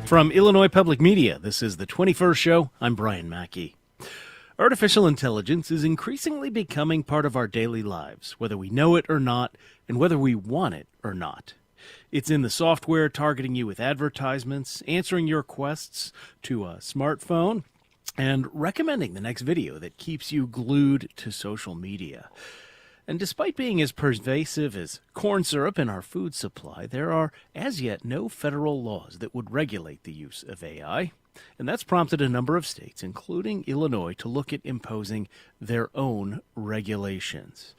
From Illinois Public Media, this is the 21st Show. I'm Brian Mackey. Artificial intelligence is increasingly becoming part of our daily lives, whether we know it or not, and whether we want it or not. It's in the software targeting you with advertisements, answering your requests to a smartphone, and recommending the next video that keeps you glued to social media. And despite being as pervasive as corn syrup in our food supply, there are as yet no federal laws that would regulate the use of AI. And that's prompted a number of states, including Illinois, to look at imposing their own regulations.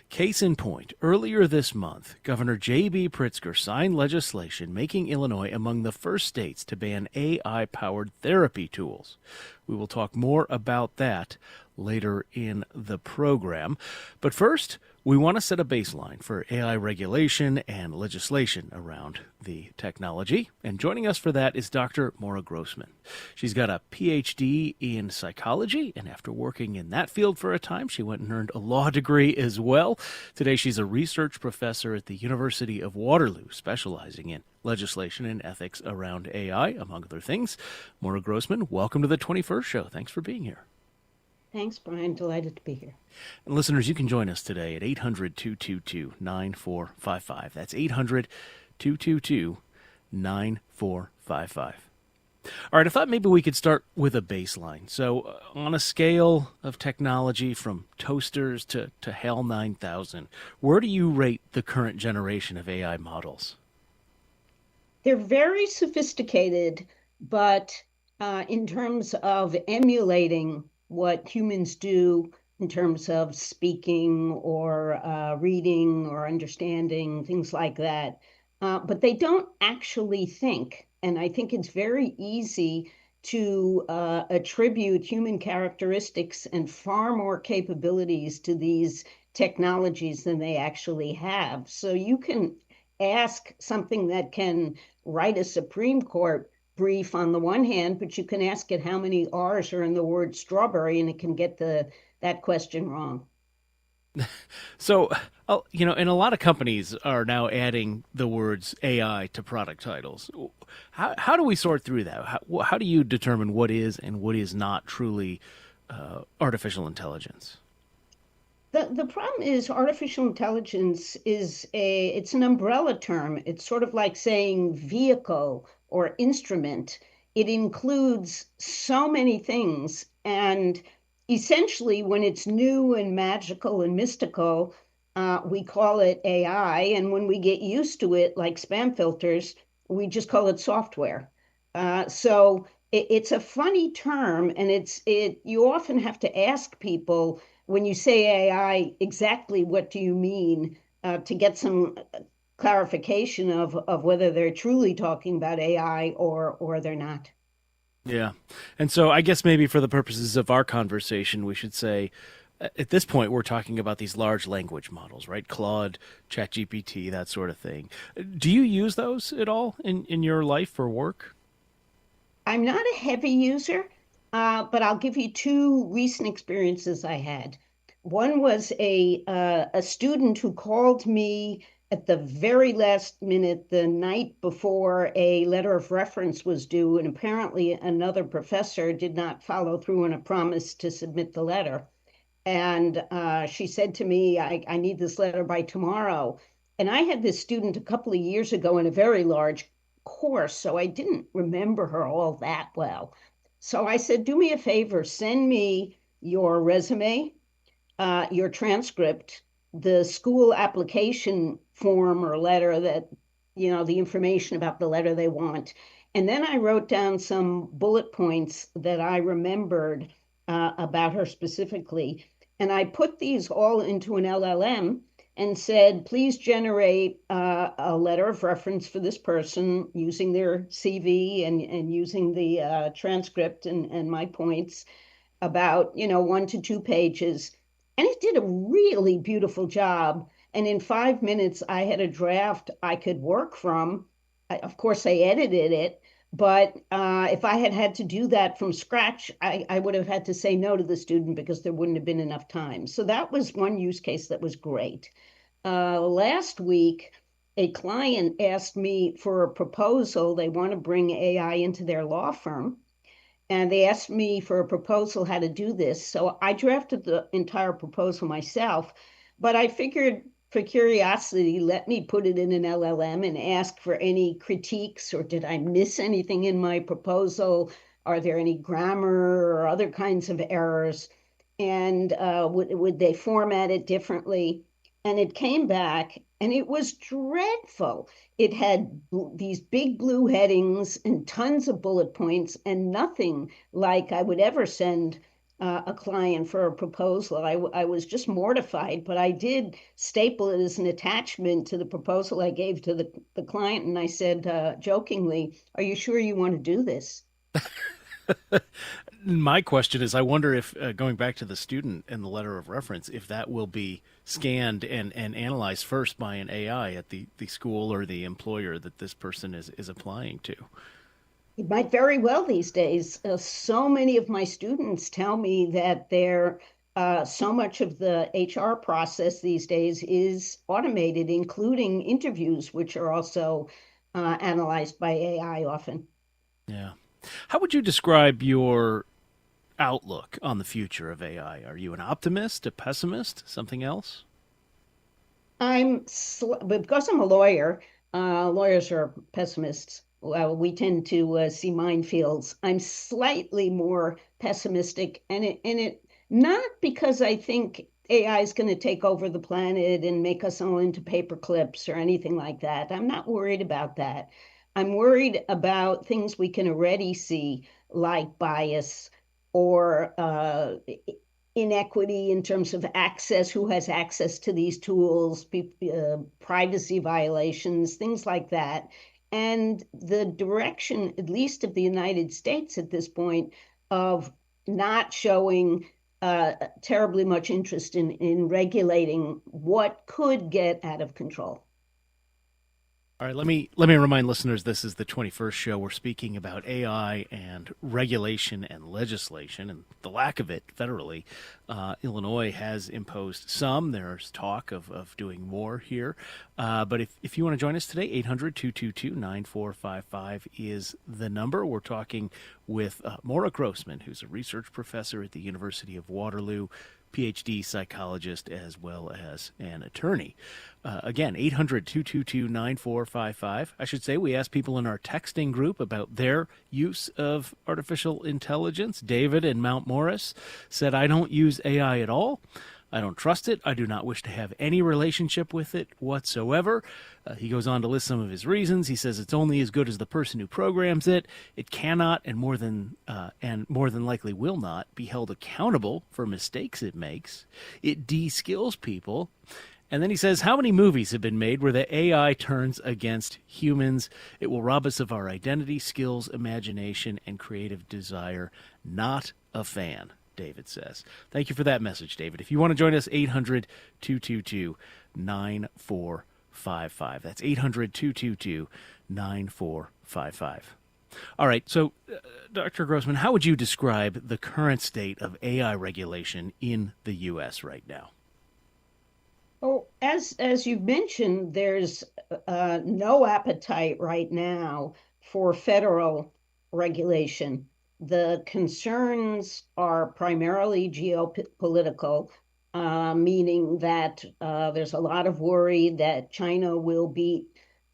Case in point, earlier this month, Governor J.B. Pritzker signed legislation making Illinois among the first states to ban AI-powered therapy tools. We will talk more about that later in the program. But first, we want to set a baseline for AI regulation and legislation around the technology. And joining us for that is Dr. Maura Grossman. She's got a PhD in psychology, and after working in that field for a time, she went and earned a law degree as well. Today, she's a research professor at the University of Waterloo, specializing in legislation and ethics around AI, among other things. Maura Grossman, welcome to the 21st Show. Thanks for being here. Thanks, Brian. Delighted to be here. And listeners, you can join us today at 800-222-9455. That's 800-222-9455. All right, I thought maybe we could start with a baseline. So on a scale of technology from toasters to HAL 9000, where do you rate the current generation of AI models? They're very sophisticated, but in terms of emulating what humans do in terms of speaking or reading or understanding, things like that. But they don't actually think. And I think it's very easy to attribute human characteristics and far more capabilities to these technologies than they actually have. So you can ask something that can write a Supreme Court brief on the one hand, but you can ask it how many R's are in the word strawberry, and it can get that question wrong. So, and a lot of companies are now adding the words AI to product titles. How do we sort through that? How do you determine what is and what is not truly artificial intelligence? The problem is artificial intelligence it's an umbrella term. It's sort of like saying vehicle or instrument. It includes so many things. And essentially, when it's new and magical and mystical, we call it AI. And when we get used to it, like spam filters, we just call it software. So it's a funny term, and you often have to ask people when you say AI, exactly what do you mean to get some clarification of whether they're truly talking about AI or they're not. Yeah. And so I guess maybe for the purposes of our conversation, we should say at this point, we're talking about these large language models, right? Claude, ChatGPT, that sort of thing. Do you use those at all in your life or work? I'm not a heavy user, but I'll give you two recent experiences I had. One was a student who called me at the very last minute, the night before a letter of reference was due, and apparently another professor did not follow through on a promise to submit the letter. And she said to me, I need this letter by tomorrow. And I had this student a couple of years ago in a very large course, so I didn't remember her all that well. So I said, do me a favor, send me your resume, your transcript, the school application form or letter that, the information about the letter they want. And then I wrote down some bullet points that I remembered about her specifically. And I put these all into an LLM and said, please generate a letter of reference for this person using their CV and using the transcript and my points about, 1 to 2 pages. And it did a really beautiful job. And in 5 minutes, I had a draft I could work from. Of course, I edited it. But if I had had to do that from scratch, I would have had to say no to the student because there wouldn't have been enough time. So that was one use case that was great. Last week, a client asked me for a proposal. They want to bring AI into their law firm, and they asked me for a proposal how to do this. So I drafted the entire proposal myself, but I figured for curiosity, let me put it in an LLM and ask for any critiques, or did I miss anything in my proposal? Are there any grammar or other kinds of errors? And would they format it differently? And it came back and it was dreadful. It had these big blue headings and tons of bullet points and nothing like I would ever send a client for a proposal. I was just mortified, but I did staple it as an attachment to the proposal I gave to the client. And I said jokingly, "Are you sure you want to do this?" My question is, I wonder if, going back to the student and the letter of reference, if that will be scanned and analyzed first by an AI at the school or the employer that this person is applying to. It might very well these days. So many of my students tell me that so much of the HR process these days is automated, including interviews, which are also analyzed by AI often. Yeah. How would you describe your outlook on the future of AI? Are you an optimist, a pessimist, something else? Because I'm a lawyer, lawyers are pessimists. Well, we tend to see minefields. I'm slightly more pessimistic, and it not because I think AI is going to take over the planet and make us all into paper clips or anything like that. I'm not worried about that. I'm worried about things we can already see, like bias or inequity in terms of access, who has access to these tools, privacy violations, things like that. And the direction, at least of the United States at this point, of not showing terribly much interest in regulating what could get out of control. All right, let me remind listeners this is the 21st show. We're speaking about AI and regulation and legislation and the lack of it federally. Illinois has imposed some. There's talk of doing more here. But if you want to join us today, 800-222-9455 is the number. We're talking with Maura Grossman, who's a research professor at the University of Waterloo, PhD psychologist, as well as an attorney. Again, 800-222-9455. I should say we asked people in our texting group about their use of artificial intelligence. David in Mount Morris said, I don't use AI at all. I don't trust it. I do not wish to have any relationship with it whatsoever. He goes on to list some of his reasons. He says it's only as good as the person who programs it. It cannot, and more than likely will not, be held accountable for mistakes it makes. It de-skills people. And then he says, how many movies have been made where the AI turns against humans? It will rob us of our identity, skills, imagination, and creative desire. Not a fan, David says. Thank you for that message, David. If you want to join us, 800-222-9455. That's 800-222-9455. All right, so Dr. Grossman, how would you describe the current state of AI regulation in the U.S. right now? Oh, as you've mentioned, there's no appetite right now for federal regulation. The concerns are primarily geopolitical, meaning that there's a lot of worry that China will beat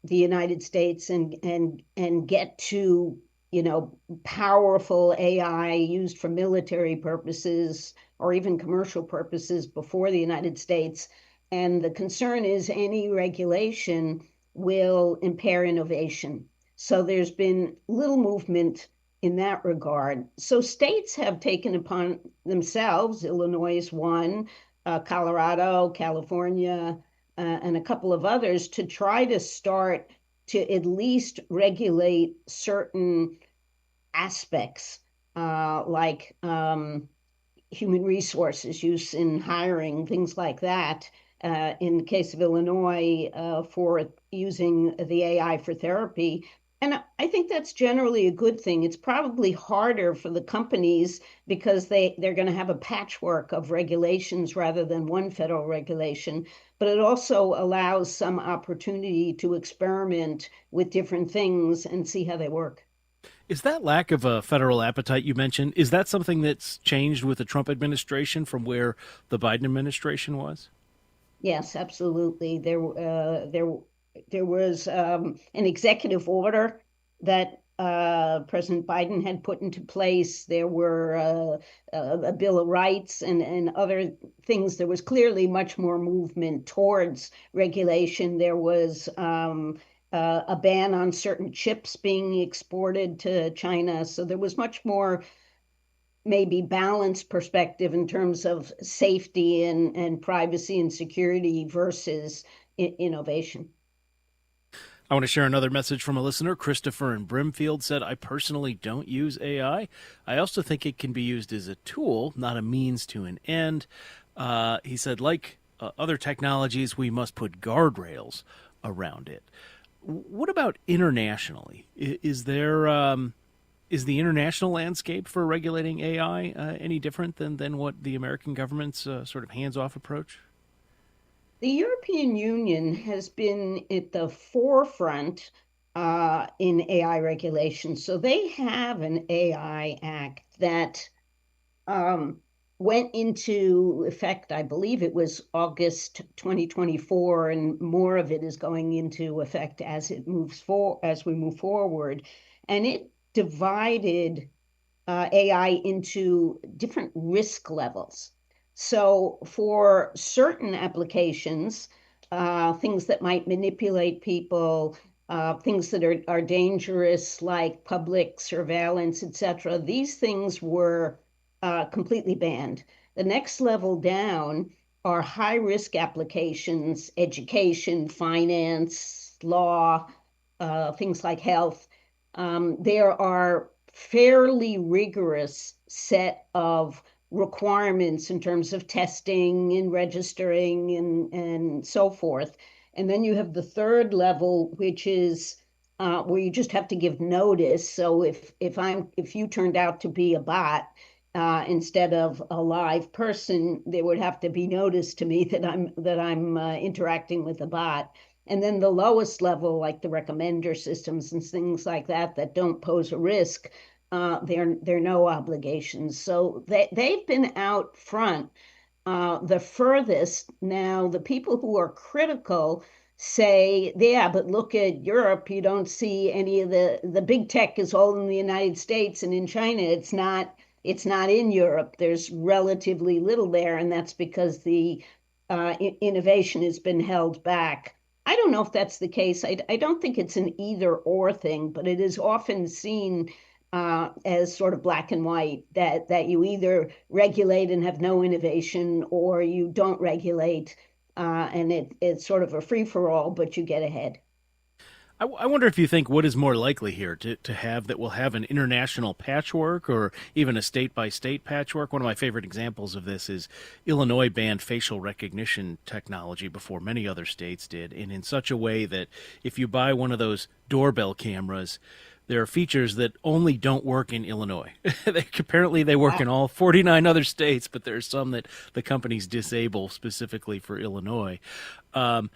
the United States and get to, powerful AI used for military purposes or even commercial purposes before the United States. And the concern is any regulation will impair innovation. So there's been little movement in that regard. So states have taken upon themselves, Illinois is one, Colorado, California, and a couple of others, to try to start to at least regulate certain aspects, like human resources use in hiring, things like that. In the case of Illinois, for using the AI for therapy, And I think that's generally a good thing. It's probably harder for the companies because they're going to have a patchwork of regulations rather than one federal regulation. But it also allows some opportunity to experiment with different things and see how they work. Is that lack of a federal appetite you mentioned, is that something that's changed with the Trump administration from where the Biden administration was? Yes, absolutely. There was an executive order that President Biden had put into place. There were a Bill of Rights and other things. There was clearly much more movement towards regulation. There was a ban on certain chips being exported to China. So there was much more maybe balanced perspective in terms of safety and privacy and security versus innovation. I want to share another message from a listener. Christopher in Brimfield said, I personally don't use AI. I also think it can be used as a tool, not a means to an end. He said, like other technologies, we must put guardrails around it. What about internationally? Is the international landscape for regulating AI any different than what the American government's sort of hands off approach? The European Union has been at the forefront in AI regulation. So they have an AI Act that um, went into effect, I believe it was August 2024, and more of it is going into effect as we move forward. And it divided AI into different risk levels. So for certain applications, things that might manipulate people, things that are dangerous, like public surveillance, etc., these things were completely banned. The next level down are high risk applications, education, finance, law, things like health. There are fairly rigorous set of requirements in terms of testing and registering and so forth. And then you have the third level, which is where you just have to give notice. So if you turned out to be a bot instead of a live person, there would have to be notice to me that I'm interacting with a bot. And then the lowest level, like the recommender systems and things like that, that don't pose a risk, there are no obligations. So they've been out front the furthest. Now, the people who are critical say, yeah, but look at Europe. You don't see any of the big tech is all in the United States, and in China, it's not in Europe. There's relatively little there, and that's because the innovation has been held back. I don't know if that's the case. I don't think it's an either or thing, but it is often seen as sort of black and white, that you either regulate and have no innovation or you don't regulate and it's sort of a free for all, but you get ahead. I wonder if you think what is more likely here to have that we'll have an international patchwork or even a state by state patchwork. One of my favorite examples of this is Illinois banned facial recognition technology before many other states did, and in such a way that if you buy one of those doorbell cameras, there are features that only don't work in Illinois. Apparently, they work in all 49 other states, but there's some that the companies disable specifically for Illinois. And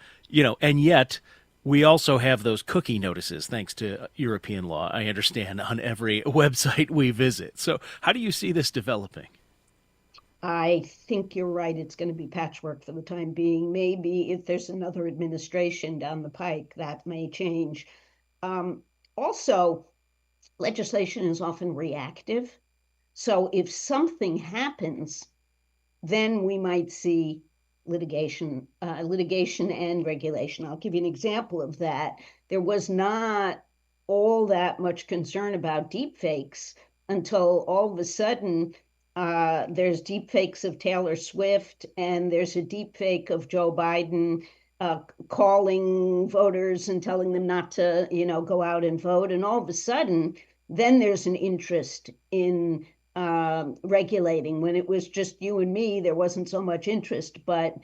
yet we also have those cookie notices, thanks to European law, I understand, on every website we visit. So, how do you see this developing? I think you're right. It's going to be patchwork for the time being. Maybe if there's another administration down the pike, that may change. Um, Also, legislation is often reactive. So if something happens, then we might see litigation and regulation. I'll give you an example of that. There was not all that much concern about deepfakes until all of a sudden there's deepfakes of Taylor Swift and there's a deepfake of Joe Biden calling voters and telling them not to, go out and vote. And all of a sudden, then there's an interest in regulating. When it was just you and me, there wasn't so much interest. But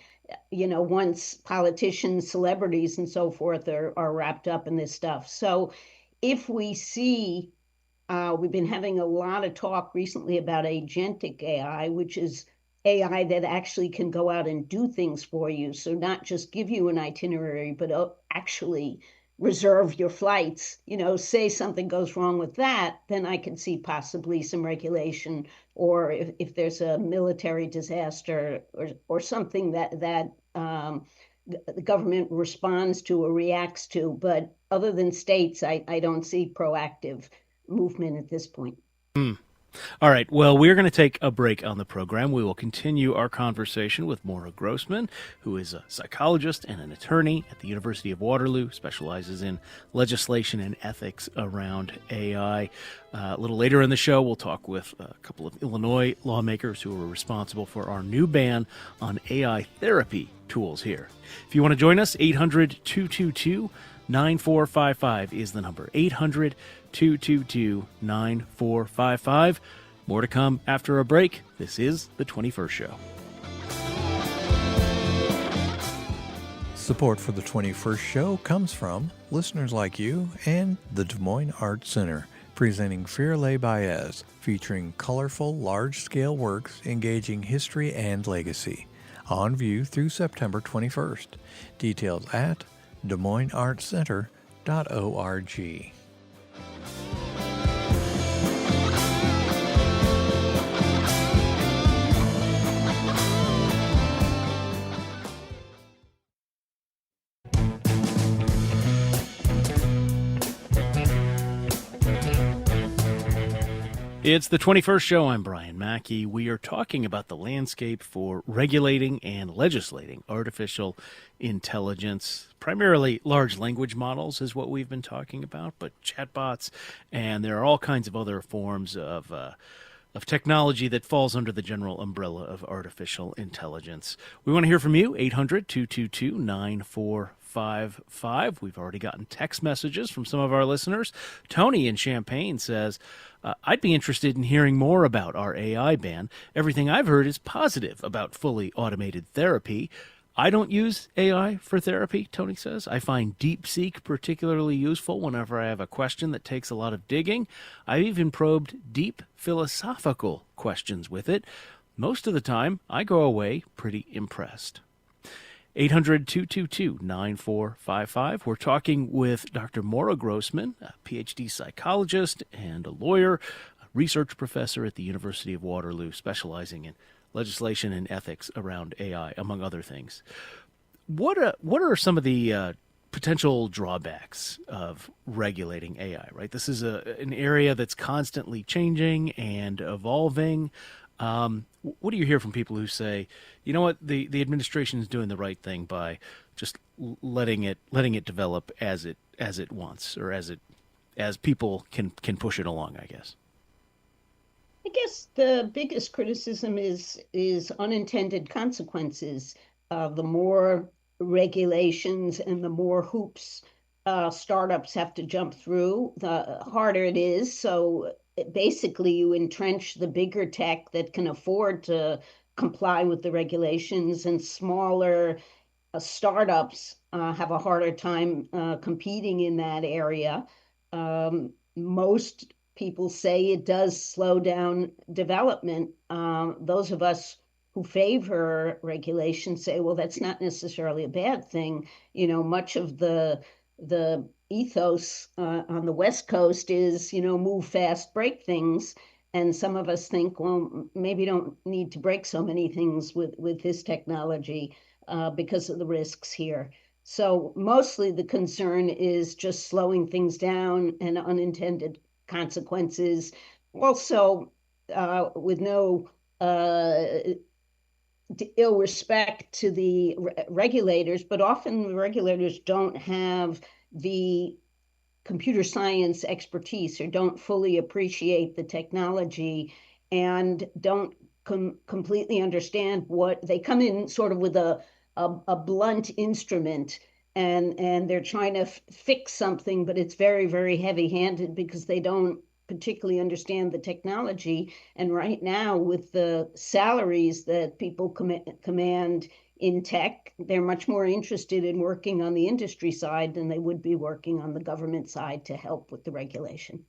once politicians, celebrities, and so forth are wrapped up in this stuff, so if we see, we've been having a lot of talk recently about agentic AI, which is AI that actually can go out and do things for you. So not just give you an itinerary, but actually reserve your flights. Say something goes wrong with that, then I can see possibly some regulation, or if there's a military disaster or something that the government responds to or reacts to. But other than states, I don't see proactive movement at this point. Hmm. All right. Well, we're going to take a break on the program. We will continue our conversation with Maura Grossman, who is a psychologist and an attorney at the University of Waterloo, specializes in legislation and ethics around AI. A little later in the show, we'll talk with a couple of Illinois lawmakers who are responsible for our new ban on AI therapy tools here. If you want to join us, 800 222 9455 is the number. 800 222 9455. More to come after a break. This is The 21st Show. Support for The 21st Show comes from listeners like you and the Des Moines Arts Center, presenting Fear Les Baez, featuring colorful, large-scale works engaging history and legacy. On view through September 21st. Details at DesMoinesArtsCenter.org. It's the 21st Show. I'm Brian Mackey. We are talking about the landscape for regulating and legislating artificial intelligence. Primarily large language models is what we've been talking about, but chatbots, and there are all kinds of other forms of technology that falls under the general umbrella of artificial intelligence. We want to hear from you, 800-222-9455. We've already gotten text messages from some of our listeners. Tony in Champaign says, I'd be interested in hearing more about our AI ban. Everything I've heard is positive about fully automated therapy. I don't use AI for therapy, Tony says. I find DeepSeek particularly useful whenever I have a question that takes a lot of digging. I've even probed deep philosophical questions with it. Most of the time, I go away pretty impressed. 800-222-9455. We're talking with Dr. Maura Grossman, a PhD psychologist and a lawyer, a research professor at the University of Waterloo, specializing in legislation and ethics around AI, among other things. What are some of the potential drawbacks of regulating AI, right? This is an area that's constantly changing and evolving. What do you hear from people who say, you know what, the administration is doing the right thing by just letting it develop as it wants, or as people can push it along, I guess? I guess the biggest criticism is unintended consequences. The more regulations and the more hoops startups have to jump through, the harder it is. So basically, you entrench the bigger tech that can afford to comply with the regulations, and smaller startups have a harder time competing in that area. Most people say it does slow down development. Those of us who favor regulation say, well, that's not necessarily a bad thing. Much of the ethos on the West Coast is, move fast, break things. And some of us think, well, maybe don't need to break so many things with this technology because of the risks here. So mostly the concern is just slowing things down and unintended consequences. Also, with no ill respect to the regulators, but often the regulators don't have the computer science expertise, or don't fully appreciate the technology, and don't completely understand what they come in sort of with a blunt instrument, and they're trying to fix something, but it's very, very heavy handed because they don't particularly understand the technology. And right now, with the salaries that people command in tech. They're much more interested in working on the industry side than they would be working on the government side to help with the regulation.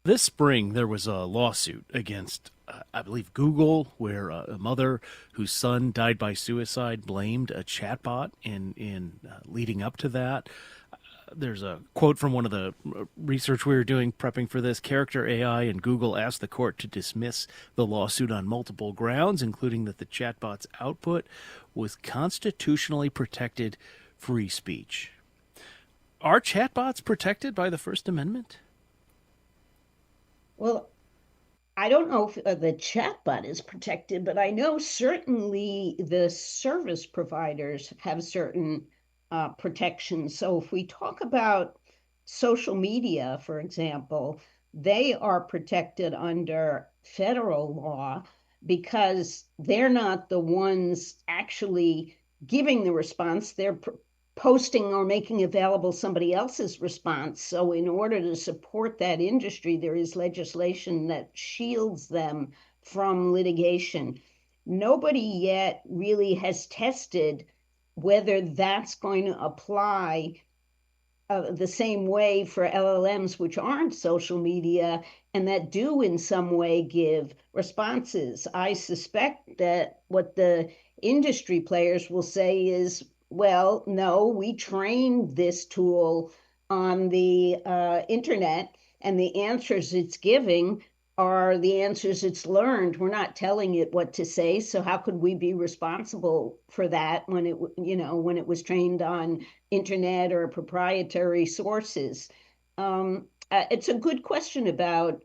This spring, there was a lawsuit against, I believe, Google, where a mother whose son died by suicide blamed a chatbot in leading up to that. There's a quote from one of the research we were doing prepping for this. Character AI and Google asked the court to dismiss the lawsuit on multiple grounds, including that the chatbot's output was constitutionally protected free speech. Are chatbots protected by the First Amendment? Well, I don't know if the chatbot is protected, but I know certainly the service providers have certain protections. So if we talk about social media, for example, they are protected under federal law because they're not the ones actually giving the response. They're posting or making available somebody else's response. So, in order to support that industry, there is legislation that shields them from litigation. Nobody yet really has tested whether that's going to apply the same way for LLMs, which aren't social media and that do in some way give responses. I suspect that what the industry players will say is, well, no, we trained this tool on the internet, and the answers it's giving are the answers it's learned. We're not telling it what to say, so how could we be responsible for that when when it was trained on internet or proprietary sources? It's a good question about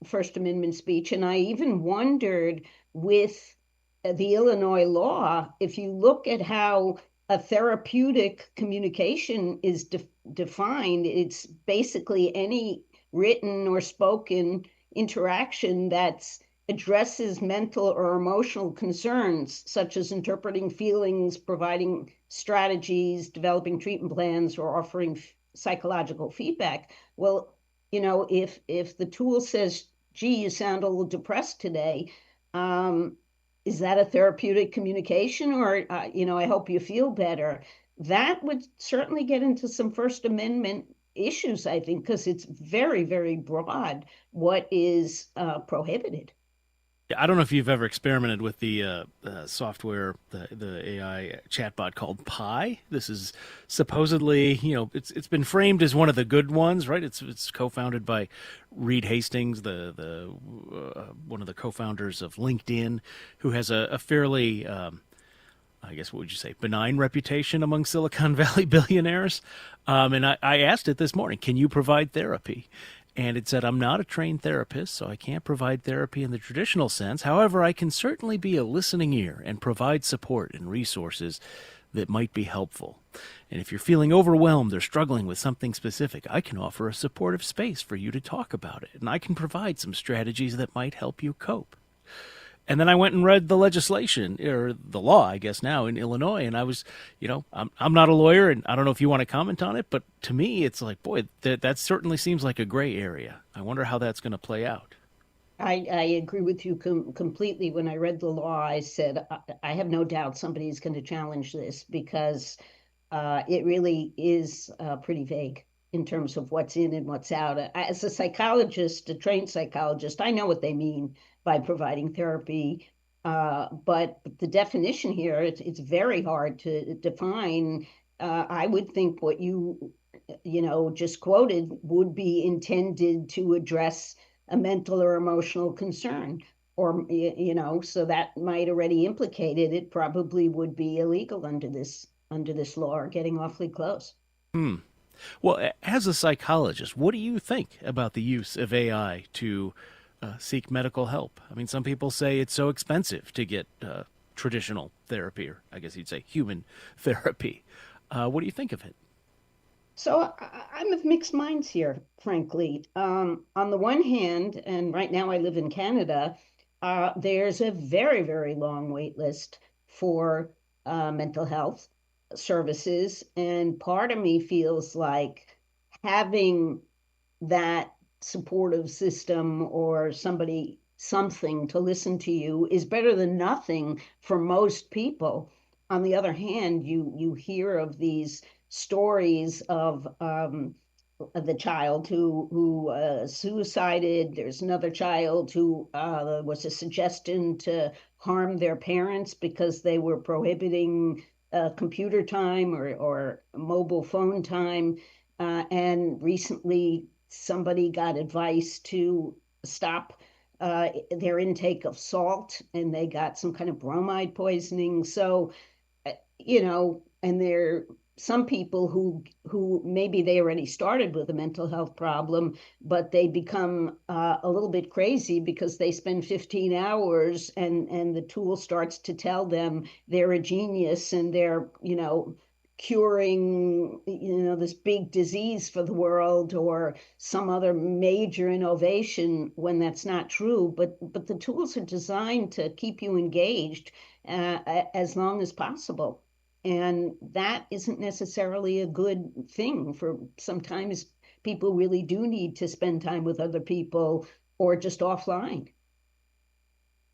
First Amendment speech, and I even wondered with the Illinois law, if you look at how a therapeutic communication is defined, it's basically any written or spoken interaction that addresses mental or emotional concerns, such as interpreting feelings, providing strategies, developing treatment plans, or offering psychological feedback. Well, if the tool says, "Gee, you sound a little depressed today," is that a therapeutic communication, or I hope you feel better? That would certainly get into some First Amendment issues, I think, because it's very, very broad what is prohibited. I don't know if you've ever experimented with the software, the AI chatbot called Pi. This is supposedly, it's been framed as one of the good ones, right? It's co-founded by Reed Hastings, the one of the co-founders of LinkedIn, who has a fairly I guess, what would you say, benign reputation among Silicon Valley billionaires. And I asked it this morning, can you provide therapy? And it said, I'm not a trained therapist, so I can't provide therapy in the traditional sense. However, I can certainly be a listening ear and provide support and resources that might be helpful. And if you're feeling overwhelmed or struggling with something specific, I can offer a supportive space for you to talk about it. And I can provide some strategies that might help you cope. And then I went and read the legislation, or the law, I guess now, in Illinois. And I was, I'm not a lawyer, and I don't know if you want to comment on it, but to me, it's like, boy, that certainly seems like a gray area. I wonder how that's going to play out. I agree with you completely. When I read the law, I said, I have no doubt somebody's going to challenge this because it really is pretty vague in terms of what's in and what's out. As a psychologist, a trained psychologist, I know what they mean by providing therapy. But the definition here, it's very hard to define. I would think what just quoted would be intended to address a mental or emotional concern, or so that might already implicate it. It probably would be illegal under this law, or getting awfully close. Well, as a psychologist, what do you think about the use of AI to seek medical help? I mean, some people say it's so expensive to get traditional therapy, or I guess you'd say human therapy. What do you think of it? So I'm of mixed minds here, frankly. On the one hand, and right now I live in Canada, there's a very, very long wait list for mental health services. And part of me feels like having that supportive system or somebody something to listen to you is better than nothing for most people. On the other hand, you hear of these stories of the child who suicided. There's another child who was a suggestion to harm their parents because they were prohibiting computer time or mobile phone time. And recently, somebody got advice to stop their intake of salt, and they got some kind of bromide poisoning. So and there some people who maybe they already started with a mental health problem, but they become a little bit crazy because they spend 15 hours and the tool starts to tell them they're a genius and they're curing this big disease for the world or some other major innovation when that's not true. But the tools are designed to keep you engaged as long as possible. And that isn't necessarily a good thing. For sometimes people really do need to spend time with other people or just offline.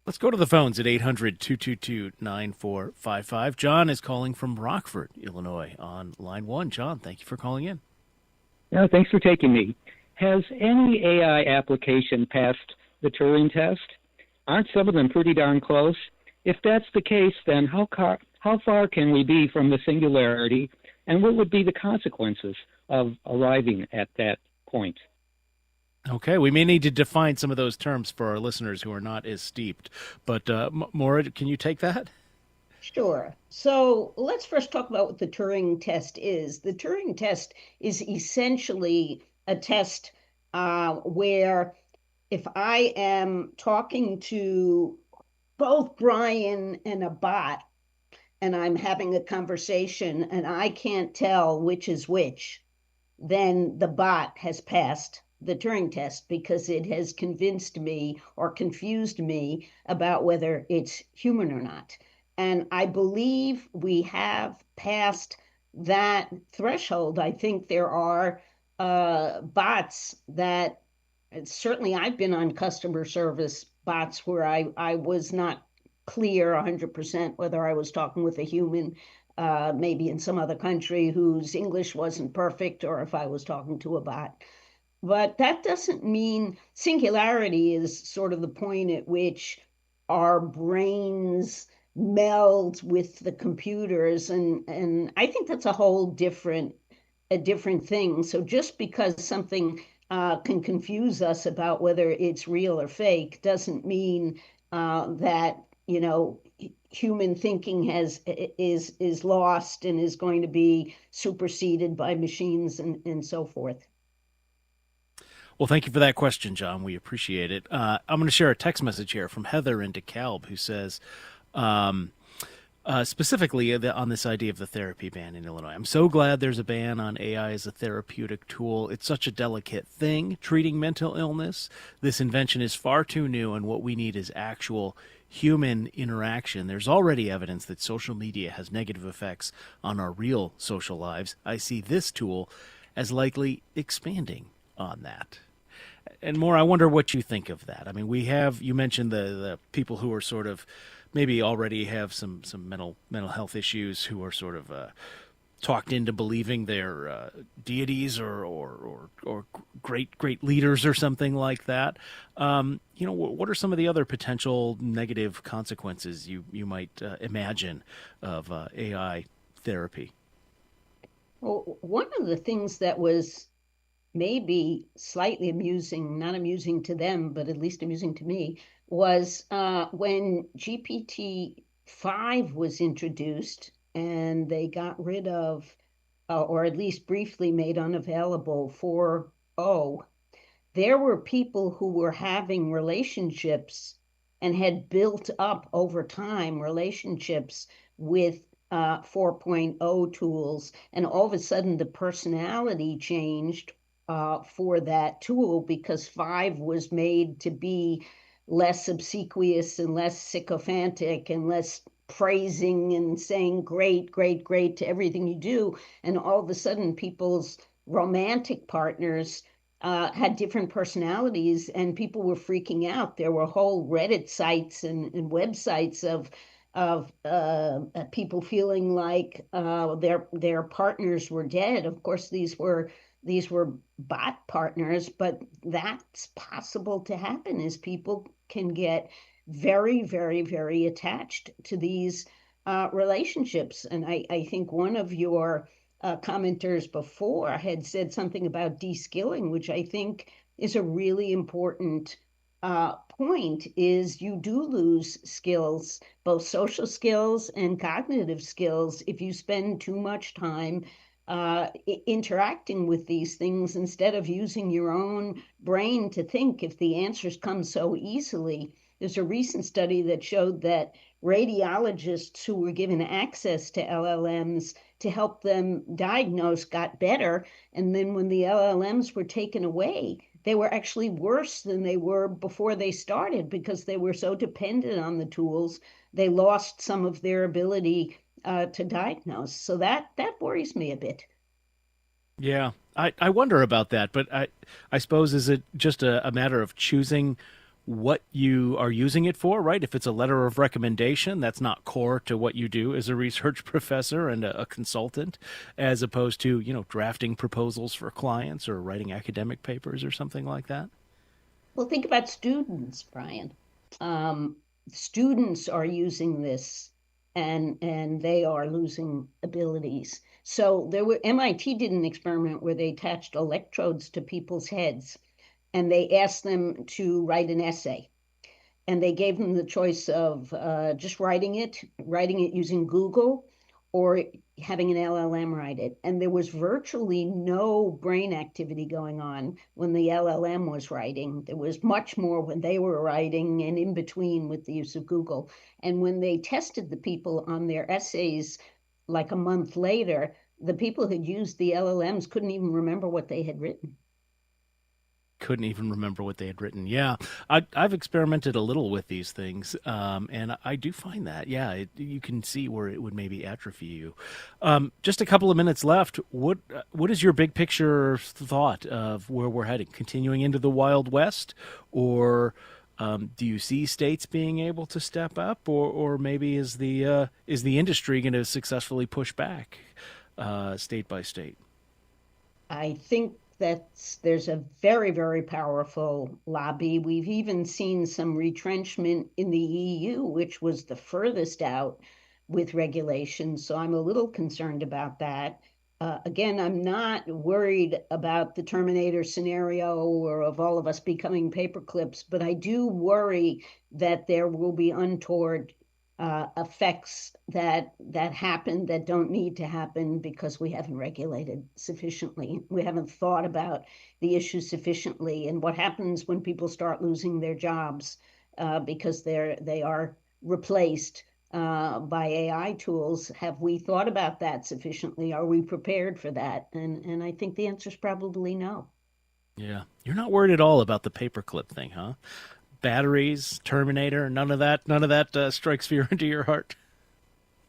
Let's go to the phones at 800-222-9455. John is calling from Rockford, Illinois on line one. John, thank you for calling in. No, thanks for taking me. Has any AI application passed the Turing test? Aren't some of them pretty darn close? If that's the case, then how far can we be from the singularity, and what would be the consequences of arriving at that point? Okay, we may need to define some of those terms for our listeners who are not as steeped. But Maura, can you take that? Sure. So let's first talk about what the Turing test is. The Turing test is essentially a test where if I am talking to both Brian and a bot, and I'm having a conversation and I can't tell which is which, then the bot has passed the Turing test because it has convinced me or confused me about whether it's human or not. And I believe we have passed that threshold. I think there are bots that certainly I've been on customer service bots where I was not clear 100% whether I was talking with a human, maybe in some other country whose English wasn't perfect, or if I was talking to a bot. But that doesn't mean singularity is sort of the point at which our brains meld with the computers, and I think that's a different thing. So just because something can confuse us about whether it's real or fake doesn't mean that human thinking is lost and is going to be superseded by machines and so forth. Well, thank you for that question, John. We appreciate it. I'm going to share a text message here from Heather in DeKalb who says, specifically on this idea of the therapy ban in Illinois. I'm so glad there's a ban on AI as a therapeutic tool. It's such a delicate thing, treating mental illness. This invention is far too new, and what we need is actual human interaction. There's already evidence that social media has negative effects on our real social lives. I see this tool as likely expanding on that. And more, I wonder what you think of that. I mean, you mentioned the people who are sort of maybe already have some mental health issues who are sort of talked into believing they're deities or great leaders or something like that. What are some of the other potential negative consequences you might imagine of AI therapy? Well, one of the things that was maybe slightly amusing, not amusing to them, but at least amusing to me, was when GPT-5 was introduced and they got rid of, or at least briefly made unavailable 4.0. There were people who were having relationships and had built up over time relationships with 4.0 tools, and all of a sudden the personality changed for that tool because 5 was made to be less obsequious and less sycophantic and less praising and saying great, great, great to everything you do. And all of a sudden, people's romantic partners had different personalities, and people were freaking out. There were whole Reddit sites and websites of people feeling like their partners were dead. Of course, these were bot partners, but that's possible to happen as people can get very, very, very attached to these relationships. And I think one of your commenters before had said something about de-skilling, which I think is a really important point, is you do lose skills, both social skills and cognitive skills, if you spend too much time interacting with these things instead of using your own brain to think if the answers come so easily. There's a recent study that showed that radiologists who were given access to LLMs to help them diagnose got better. And then when the LLMs were taken away, they were actually worse than they were before they started because they were so dependent on the tools. They lost some of their ability to diagnose. So that worries me a bit. Yeah, I wonder about that, but I suppose is it just a matter of choosing what you are using it for, right? If it's a letter of recommendation, that's not core to what you do as a research professor and a consultant, as opposed to, drafting proposals for clients or writing academic papers or something like that. Well, think about students, Brian. Um, Students are using this and they are losing abilities. So MIT did an experiment where they attached electrodes to people's heads and they asked them to write an essay. And they gave them the choice of just writing it using Google, or having an LLM write it. And there was virtually no brain activity going on when the LLM was writing. There was much more when they were writing and in between with the use of Google. And when they tested the people on their essays, like a month later, the people who had used the LLMs couldn't even remember what they had written. Couldn't even remember what they had written. Yeah, I've experimented a little with these things, and I do find that, yeah, you can see where it would maybe atrophy you. Just a couple of minutes left. What is your big picture thought of where we're heading? Continuing into the Wild West, or do you see states being able to step up, or maybe is the industry going to successfully push back state by state? I think that there's a very, very powerful lobby. We've even seen some retrenchment in the EU, which was the furthest out with regulations. So I'm a little concerned about that. Again, I'm not worried about the Terminator scenario or of all of us becoming paperclips, but I do worry that there will be untoward effects that happen that don't need to happen because we haven't regulated sufficiently. We haven't thought about the issue sufficiently, and what happens when people start losing their jobs because they are replaced by AI tools. Have we thought about that sufficiently? Are we prepared for that? And I think the answer is probably no. Yeah, you're not worried at all about the paperclip thing, huh? Batteries, Terminator, none of that strikes fear into your heart.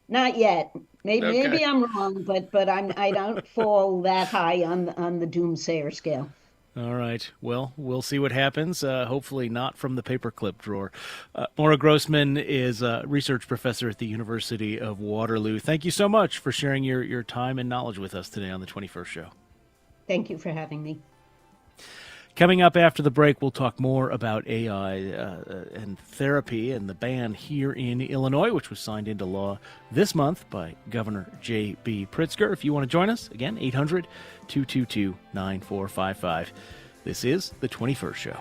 Not yet. Okay. Maybe I'm wrong, but I don't fall that high on the doomsayer scale. All right. Well, we'll see what happens. Hopefully not from the paperclip drawer. Maura Grossman is a research professor at the University of Waterloo. Thank you so much for sharing your time and knowledge with us today on the 21st Show. Thank you for having me. Coming up after the break, we'll talk more about AI and therapy and the ban here in Illinois, which was signed into law this month by Governor J.B. Pritzker. If you want to join us, again, 800-222-9455. This is The 21st Show.